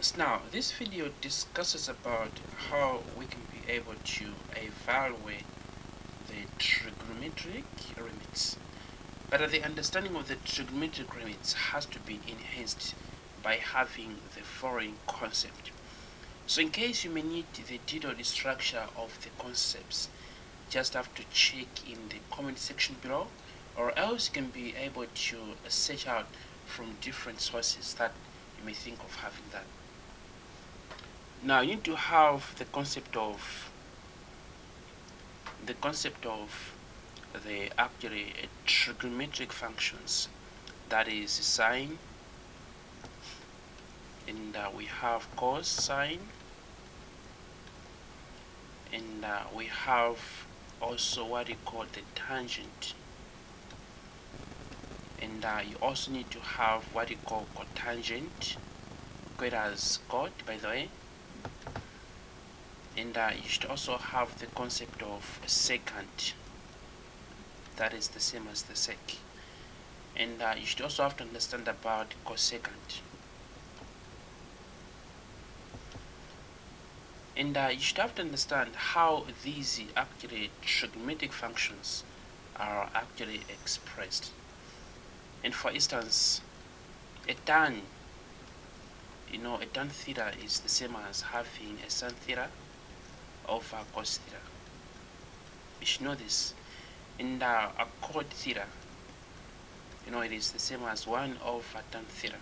So now, this video discusses about how we can be able to evaluate the trigonometric limits. But the understanding of the trigonometric limits has to be enhanced by having the following concept. So in case you may need the detailed structure of the concepts, just have to check in the comment section below, or else you can be able to search out from different sources that you may think of having that. Now you need to have the concept of the actually trigonometric functions, that is sine, and we have cosine, and we have also what you call the tangent, and you also need to have what you call cotangent, equated as cot, by the way. And you should also have the concept of secant, that is the same as the sec. And you should also have to understand about cosecant. And you should have to understand how these actually trigonometric functions are actually expressed. And for instance, a tan, a tan theta is the same as having a sin theta over cos theta. You should know this. And a cot theta, it is the same as 1 over tan theta,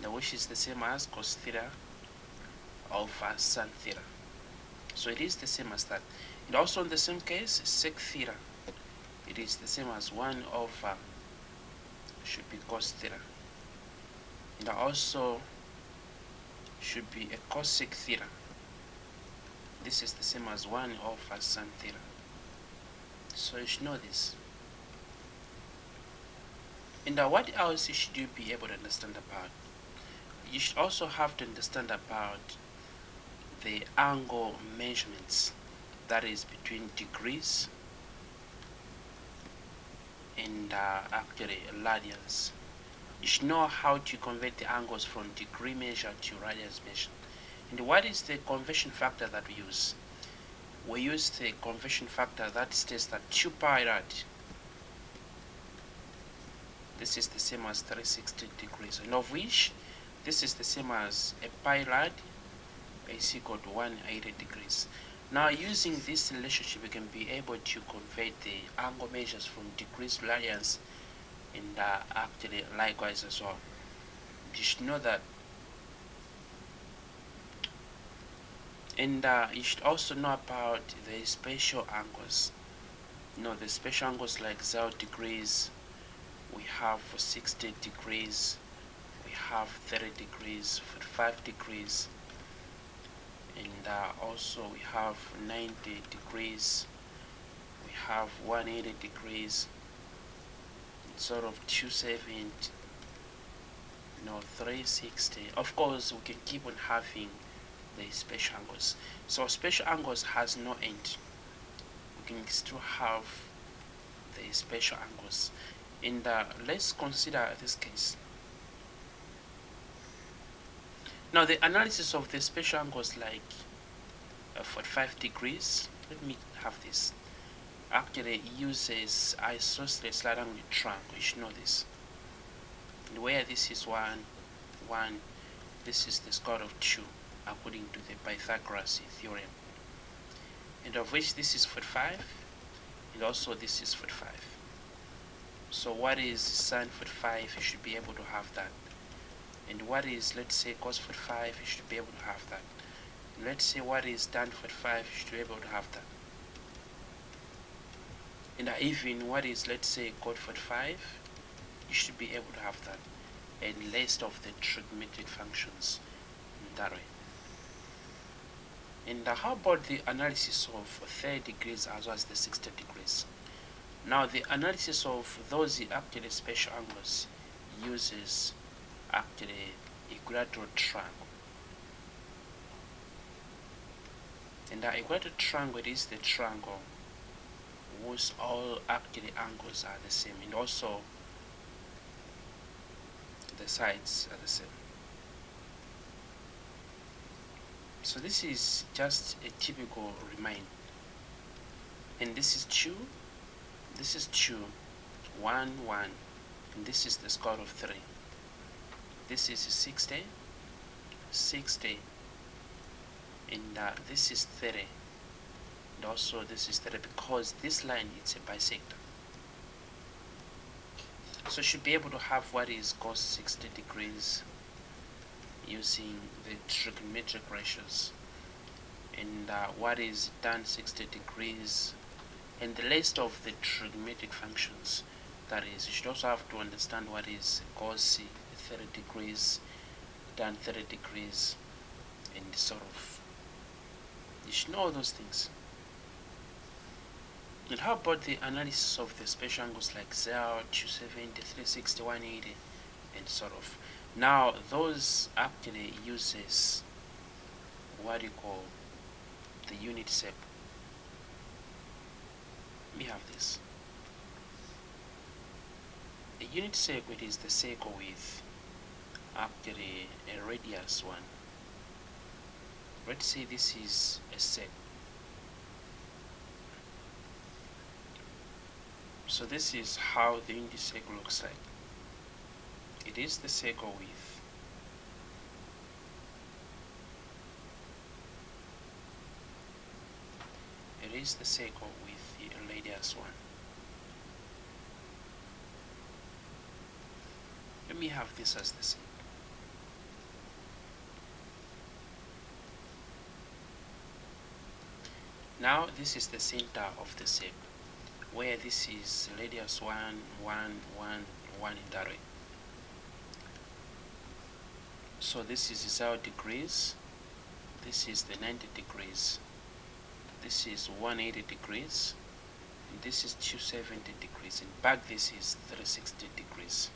which is the same as cos theta over sin theta. So it is the same as that. And also in the same case, sec theta, it is the same as 1 over, should be cos theta. And also should be a cosec theta. This is the same as 1 over sin theta. So you should know this. And what else should you be able to understand about? You should also have to understand about the angle measurements, that is between degrees and actually radians. You should know how to convert the angles from degree measure to radians measure. And what is the conversion factor that we use? We use the conversion factor that states that 2 pi rad, this is the same as 360 degrees, and of which this is the same as a pi rad is equal to 180 degrees. Now using this relationship, we can be able to convert the angle measures from degrees to radians, and actually likewise as well. You should know that. And you should also know about the special angles. The special angles like 0 degrees, we have 60 degrees, we have 30 degrees, 45 degrees, and also we have 90 degrees, we have 180 degrees, sort of 270, 360. Of course, we can keep on having the special angles. So special angles has no end. We can still have the special angles. And let's consider this case. Now the analysis of the special angles like 45 degrees, let me have this, actually uses isosceles right angle triangle. You should know this. And where this is 1, this is the square root of 2 according to the Pythagoras theorem, and of which this is 45, and also this is 45. So what is sin 45? You should be able to have that. And what is, let's say, cos 45? You should be able to have that. And let's say what is tan 45? You should be able to have that. And even what is, let's say, cot 45? You should be able to have that. And list of the trigonometric functions in that way. And how about the analysis of 30 degrees as well as the 60 degrees? Now the analysis of those actually special angles uses actually equilateral triangle. And the equilateral triangle is the triangle whose all actually angles are the same, and also the sides are the same. So this is just a typical remind. And this is 2, this is 2, 1, 1, and this is the square root of 3. This is 60, 60, and this is 30, and also this is 30, because this line is a bisector. So you should be able to have what is cos 60 degrees using the trigonometric ratios, and what is tan 60 degrees, and the list of the trigonometric functions. That is, you should also have to understand what is cos 30 degrees, tan 30 degrees, and sort of, you should know all those things. And how about the analysis of the special angles like 0, 270, 360, 180, and sort of. Now, those actually uses what you call the unit sep. We have this. A unit circle is the circle with actually a radius 1. Let's say this is a circle. So this is how the unit circle looks like. It is the circle with the radius 1. Let me have this as the same. Now this is the center of the shape, where this is radius 1, 1, 1, 1 in that way. So this is 0 degrees, this is the 90 degrees, this is 180 degrees, and this is 270 degrees, and back this is 360 degrees.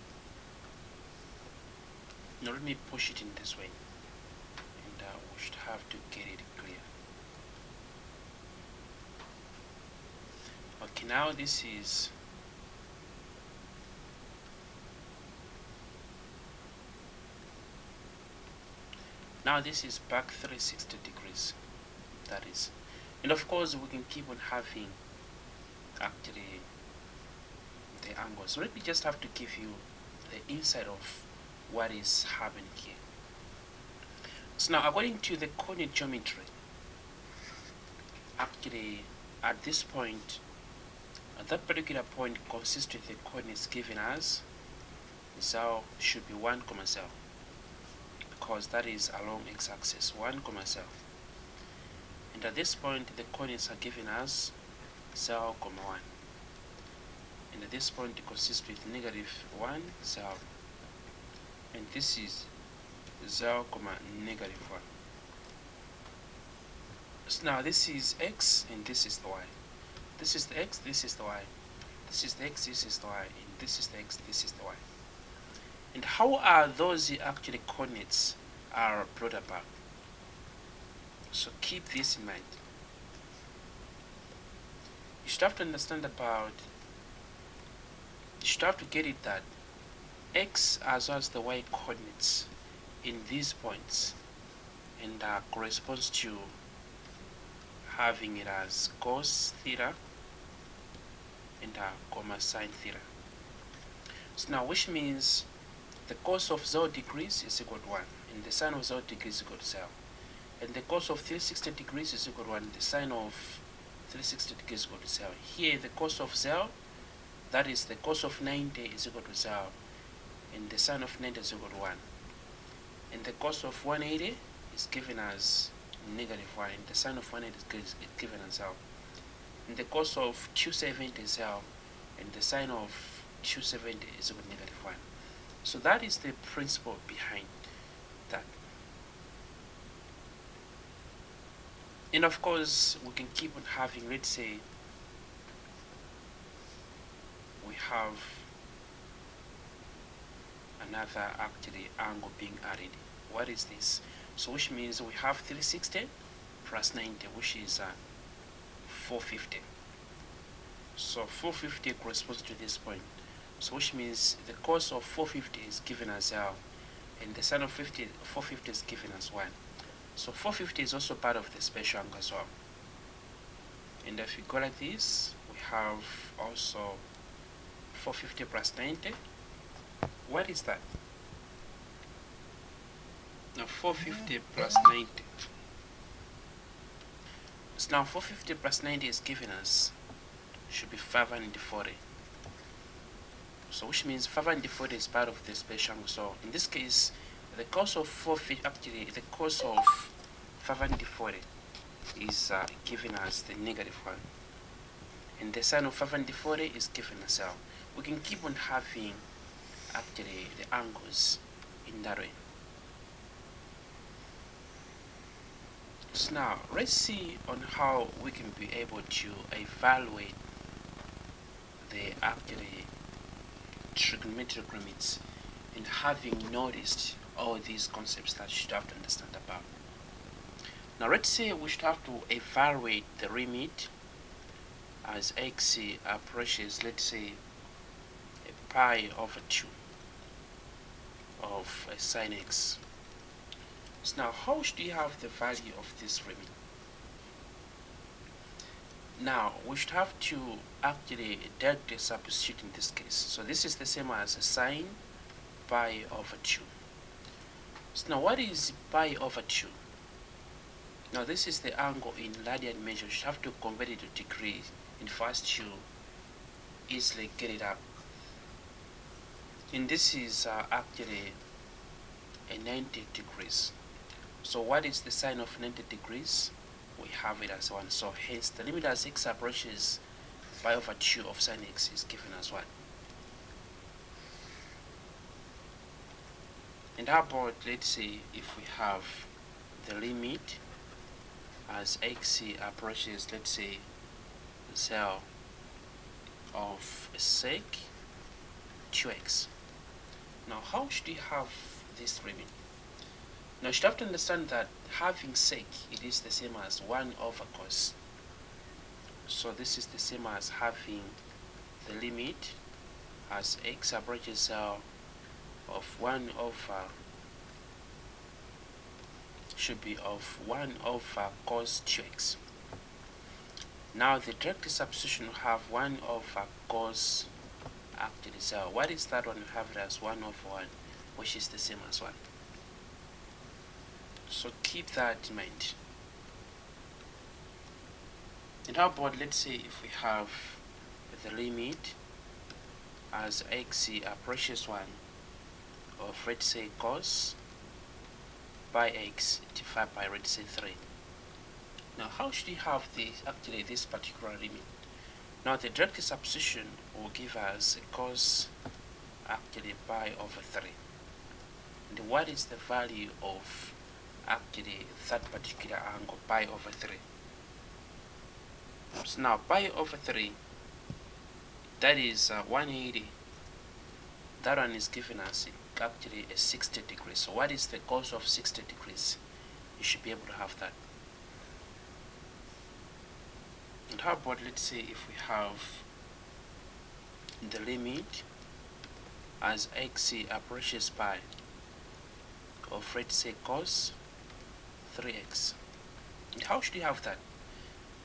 Now let me push it in this way, and we should have to get it clear. Okay, now this is back 360 degrees, that is. And of course we can keep on having actually the angles. So let me just have to give you the insight of what is happening here. So now, according to the coordinate geometry, actually at this point, at that particular point consists with the coordinates given as 0 should be 1, 0, because that is along x-axis, 1, 0. And at this point the coordinates are given as 0, 1. And at this point it consists with negative 1, 0. And this is 0, negative 1. So now this is x and this is the y. This is the x, this is the y. This is the x, this is the y, and this is the x, this is the y. And how are those actually coordinates are brought about? So keep this in mind. You should have to understand about, you should have to get it that x as well as the y coordinates in these points, and corresponds to having it as cos theta and comma sine theta. So now, which means the cos of 0 degrees is equal to 1, and the sine of 0 degrees is equal to 0. And the cos of 360 degrees is equal to 1, and the sine of 360 degrees is equal to 0. Here, the cos of 0, that is the cos of 90 is equal to 0, and the sine of 90 is equal to 1. And the cos of 180 is given as negative 1, and the sine of 180 is given as 0. And the cos of 270 is 0, and the sine of 270 is equal to negative 1. So that is the principle behind that. And of course, we can keep on having, let's say, we have another actually angle being added. What is this? So which means we have 360 plus 90, which is 450. So 450 corresponds to this point. So which means the cos of 450 is given as 0, and the sine of 450 is given as 1. So 450 is also part of the special angle as well. And if we go like this, we have also 450 plus 90. What is that? Now 450 plus 90. So now 450 plus 90 is given us, should be 540. So which means 540 is part of the special angle. So in this case, the cos of 450, actually the cos of 540 is given as the negative one. And the sine of 540 is given as well. We can keep on having actually the angles in that way. So now let's see on how we can be able to evaluate the actually trigonometric limits, and having noticed all these concepts that you should have to understand about. Now let's say we should have to evaluate the limit as x approaches, let's say, a pi over 2 of a sine x. So now how should you have the value of this limit? Now we should have to actually directly substitute in this case. So this is the same as a sine pi over 2. So now what is pi over 2? Now this is the angle in radian measure. You should have to convert it to degrees in first to easily get it up. And this is actually a 90 degrees. So what is the sine of 90 degrees? We have it as 1. So hence the limit as x approaches pi over 2 of sine x is given as 1. And how about, let's say, if we have the limit as x approaches, let's say, 0 of sec 2x. Now how should we have this limit? Now you should have to understand that having sec, it is the same as 1 over cos. So this is the same as having the limit as x approaches 0 of 1 over, should be of 1 over cos 2x. Now the direct substitution will have 1 over cos actually 0. What is that one? We have it as 1 over 1, which is the same as 1. So keep that in mind. And how about, let's say, if we have the limit as x approaches 1 of, let's say, cos by x divided by, let's say, 3. Now how should we have this particular limit? Now the direct substitution will give us a cos actually pi over 3. And what is the value of actually that particular angle, pi over 3? So now pi over 3, that is 180. That one is giving us actually a 60 degrees. So what is the cos of 60 degrees? You should be able to have that. And how about, let's say, if we have the limit as x approaches pi of, let's say, cos 3x. And how should you have that?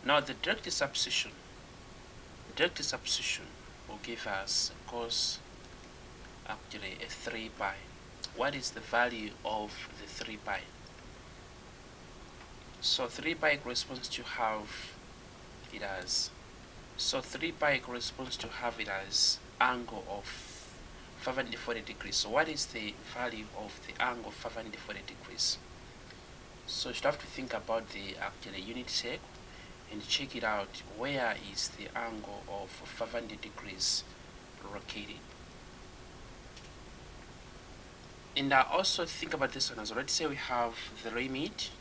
Now the direct substitution will give us cos actually a 3 pi. What is the value of the 3 pi? So 3 pi corresponds to have it as, so 3 pi corresponds to have it as angle of 540 degrees. So what is the value of the angle of 540 degrees? So you should have to think about the actually unit circle and check it out. Where is the angle of 500 degrees located? And I also think about this one as well. Let's say we have the limit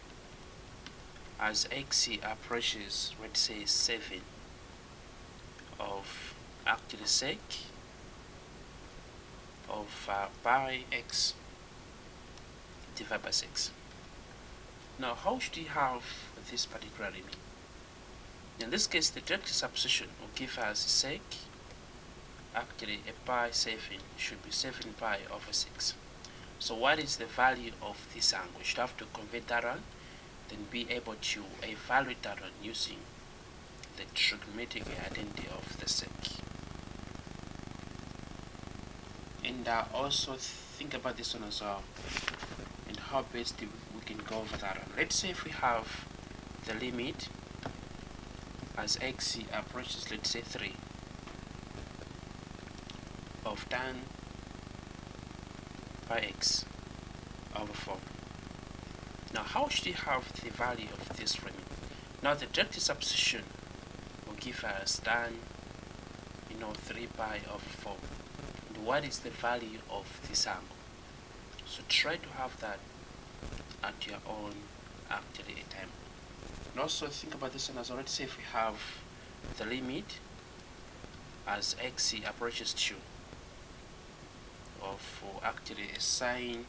as x approaches, let's say, 7 of actually sec of pi x divided by 6. Now how should we have this particular limit? In this case, the direct substitution will give us sec actually a pi 7 should be 7 pi over 6. So what is the value of this angle? We should have to convert that one then be able to evaluate that one using the trigonometric identity of the sec. And also think about this one as well, and how best we can go over that one. Let's say if we have the limit as x approaches, let's say 3, of tan by x over 4. Now how should we have the value of this limit? Now the direct substitution will give us tan 3 pi over 4. And what is the value of this angle? So try to have that at your own actually time. And also think about this one as well. Let's say if we have the limit as x approaches 2 of actually a sine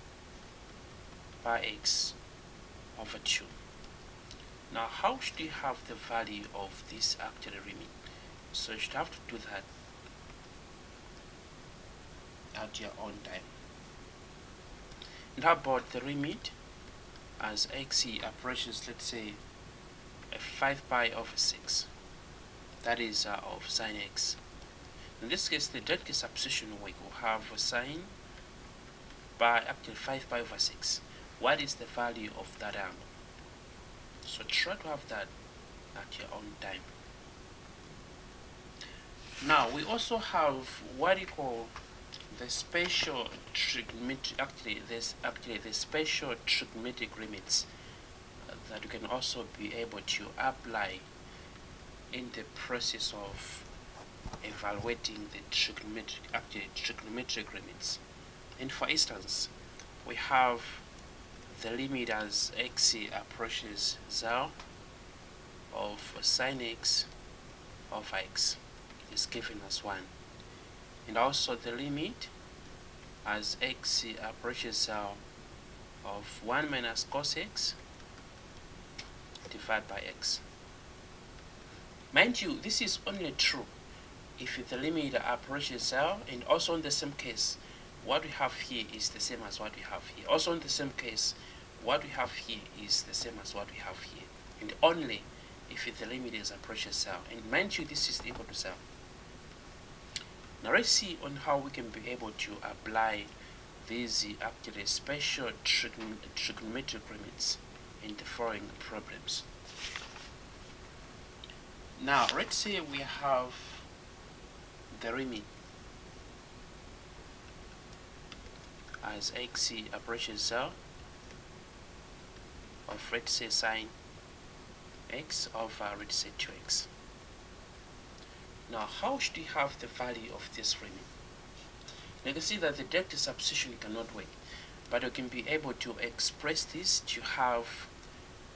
pi x over 2. Now how should you have the value of this actually limit? So you should have to do that at your own time. And how about the limit as x approaches, let's say, a 5 pi over 6, that is of sine x. In this case, the direct substitution we will have a sine by actually 5 pi over 6. What is the value of that angle? So try to have that at your own time. Now we also have what you call the special trigonometric, the special trigonometric limits that you can also be able to apply in the process of evaluating the trigonometric limits. And for instance, we have the limit as x approaches 0 of sine x of x is given as 1. And also the limit as x approaches 0 of 1 minus cos x divided by x. Mind you, this is only true if the limit approaches 0, and also in the same case, what we have here is the same as what we have here. Also in the same case, what we have here is the same as what we have here. And only if the limit is approaches 0. And mind you, this is equal to 0. Now let's see on how we can be able to apply these actually special trigonometric limits in the following problems. Now let's say we have the limit as x approaches 0 of, let's say, sine x over, let's say, 2x. Now how should we have the value of this limit? You can see that the direct substitution cannot work, but you can be able to express this to have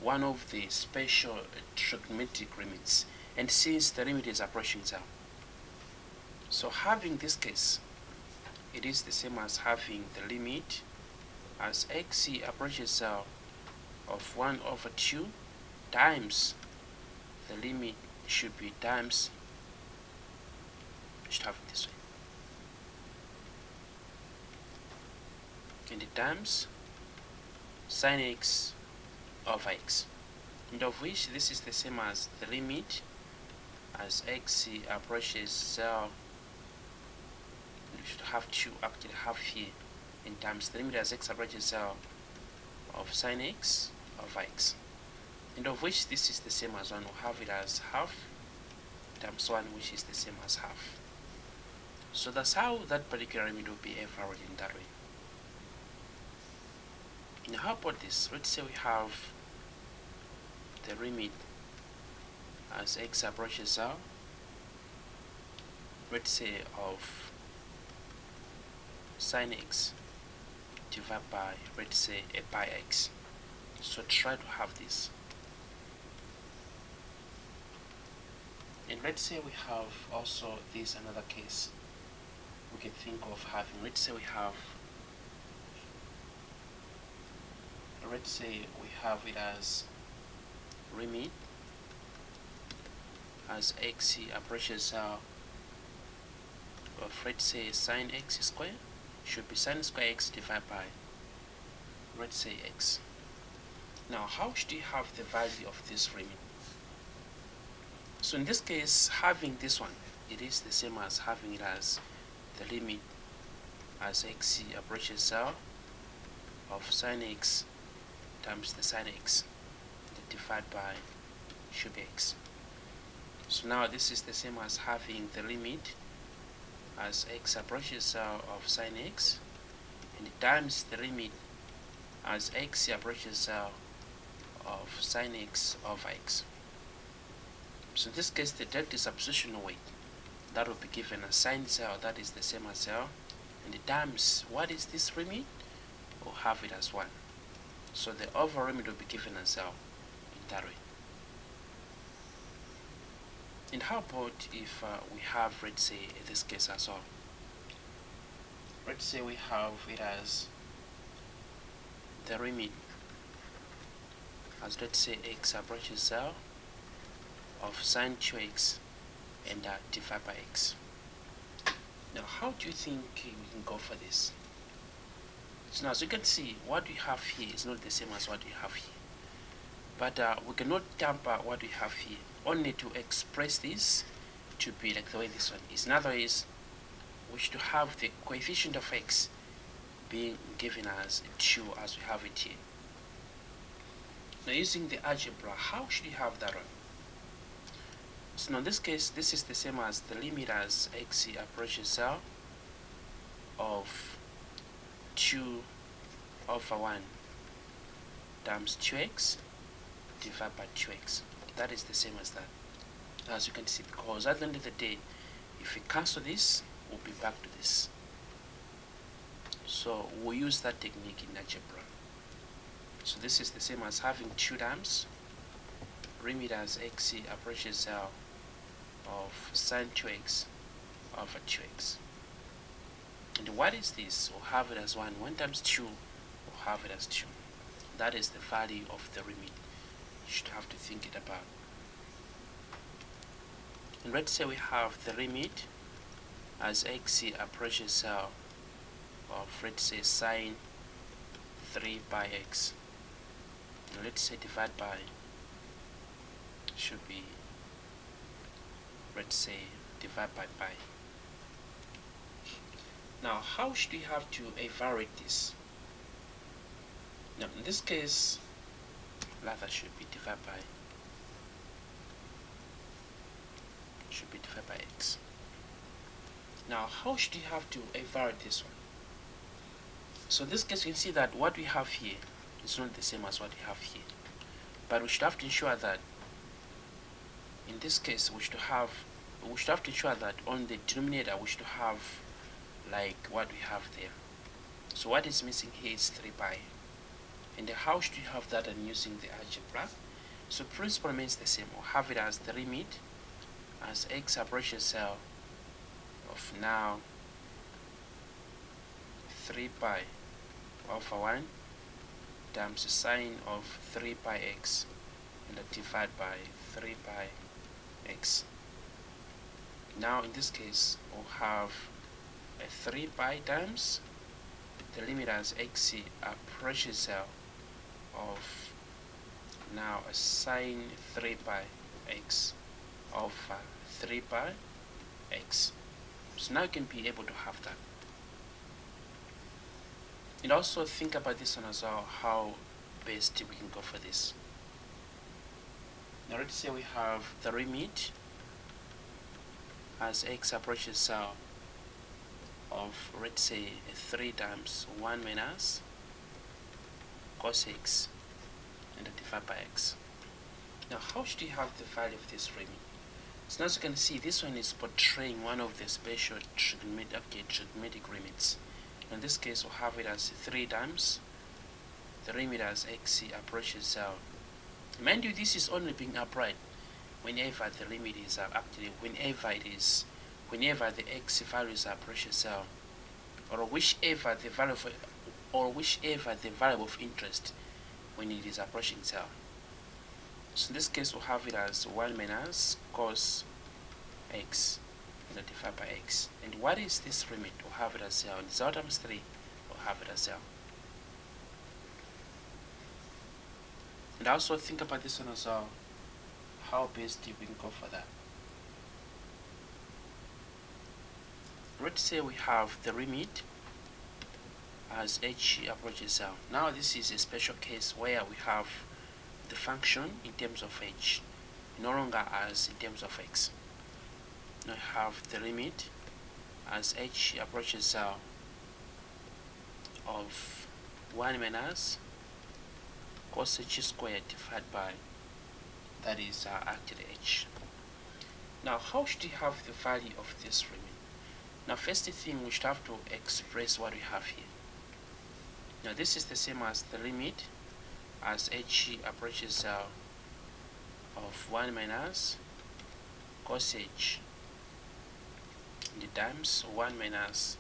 one of the special trigonometric limits, and since the limit is approaching 0, so having this case, it is the same as having the limit as x approaches 0 of 1 over 2 times the limit should be times, should have it this way, and the times sine x over x, and of which this is the same as the limit as x approaches 0. We should have to actually have here in times the limit as x approaches 0 of sine x over x, and of which this is the same as 1. We'll have it as half times 1, which is the same as half. So that's how that particular limit will be evaluated in that way. Now how about this? Let's say we have the limit as x approaches 0, let's say, of sine x divided by, let's say, a pi x. So try to have this. And let's say we have also this another case we can think of having. Let's say we have it as limit as x approaches 0 of, let's say, sine x squared should be sine square x divided by, let's say, x. Now, how should you have the value of this limit? So in this case, having this one, it is the same as having it as the limit as x approaches 0 of sine x times the sine x divided by should be x. So now this is the same as having the limit as x approaches 0 of sine x and times the limit as x approaches 0 of sine x of x. So in this case, the direct substitution weight that will be given as sine 0, that is the same as 0, and the times what is this limit? We'll have it as 1. So the overall limit will be given as 0 in that way. And how about if we have, let's say, in this case as well? Let's say we have it as the limit as, let's say, x approaches 0 of sine 2x and divided by x. Now, how do you think we can go for this? So now, as you can see, what we have here is not the same as what we have here. But we cannot tamper what we have here, only to express this to be like the way this one is. In other words, we should have the coefficient of x being given as 2 as we have it here. Now, using the algebra, how should you have that one? So now in this case, this is the same as the limit as x approaches 0 of 2 over 1 times 2x divided by 2x. That is the same as that, as you can see, because at the end of the day, if we cancel this, we'll be back to this. So we'll use that technique in algebra. So this is the same as having 2 times limit as x approaches 0 of sine 2x over 2x. And what is this? We'll have it as 1. 1 times 2, we'll have it as 2. That is the value of the limit you should have to think it about. And let's say we have the limit as x approaches 0 of, let's say, sine 3 pi x. And let's say divide by should be, let's say, divide by pi. Now, how should we have to evaluate this? Now, in this case, that should be divided by x. Now, how should we have to evaluate this one? So in this case, you can see that what we have here is not the same as what we have here, but we should have to ensure that in this case we should have to ensure that on the denominator we should have like what we have there. So what is missing here is 3 pi. And how should you have that and using the algebra? So principle remains the same. We'll have it as the limit as x approaches 0 of now 3 pi over 1 times the sine of 3 pi x and divided by 3 pi x. Now in this case we'll have a 3 pi times the limit as x approaches 0 of now a sine 3 pi x over 3 pi x. So now you can be able to have that. And also think about this one as well, how best we can go for this. Now let's say we have the limit as x approaches 0 of, let's say, 3 times 1 minus cos x and divided by x. Now how should you have the value of this limit? So as you can see, this one is portraying one of the special trigonometric limits. In this case, we'll have it as 3 times the limit as x approaches 0. Mind you, this is only being applied whenever the limit is whenever the x values approaches 0, or whichever the variable of interest when it is approaching 0. So in this case, we'll have it as 1 minus cos x and divided by x. And what is this limit? We'll have it as 0. And 0 times 3, we'll have it as 0. And also think about this one as well. How best we can go for that? Let's say we have the limit as h approaches L. Now this is a special case where we have the function in terms of h, no longer as in terms of x. Now we have the limit as h approaches L of 1 minus cos h squared divided by, that is actually h. Now how should we have the value of this limit? Now first thing, we should have to express what we have here. Now this is the same as the limit as h approaches of 1 minus cos h in the times 1 minus,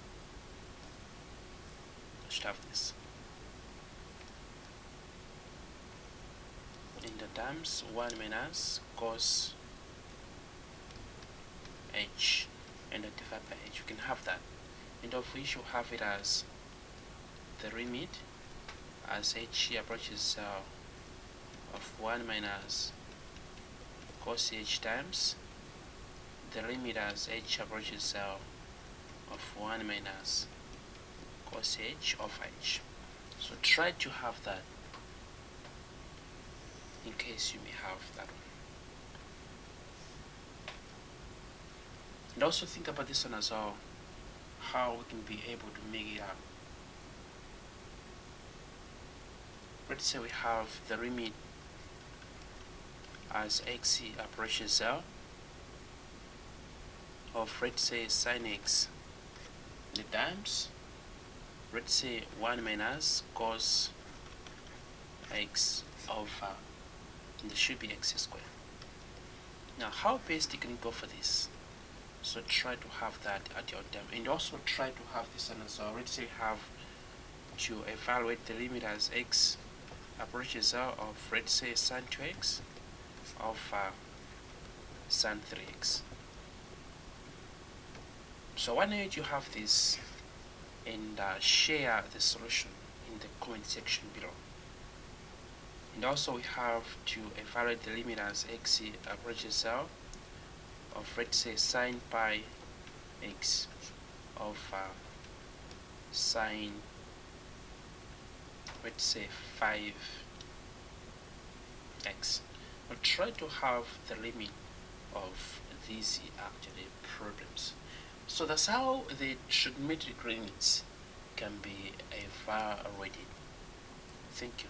I should have this, in the times 1 minus cos h and divided by h. You can have that, and of which you have it as the limit as h approaches of 1 minus cos h times the limit as h approaches of 1 minus cos h of h. So try to have that in case you may have that one. And also think about this one as well, how we can be able to make it up. Let's say we have the limit as x approaches L of, let's say, sine x the times, let's say, 1 minus cos x of and there should be x squared. Now how best you can go for this? So try to have that at your time, and also try to have this one as well. Let's say have to evaluate the limit as x approaches L of, let's say, sin 2x of sin 3x. So why don't you have this and share the solution in the comment section below. And also we have to evaluate the limit as x approaches L of, let's say, sine pi x of sine, let's say, 5x. We'll try to have the limit of these actually problems. So that's how the trigonometric limits can be evaluated. Thank you.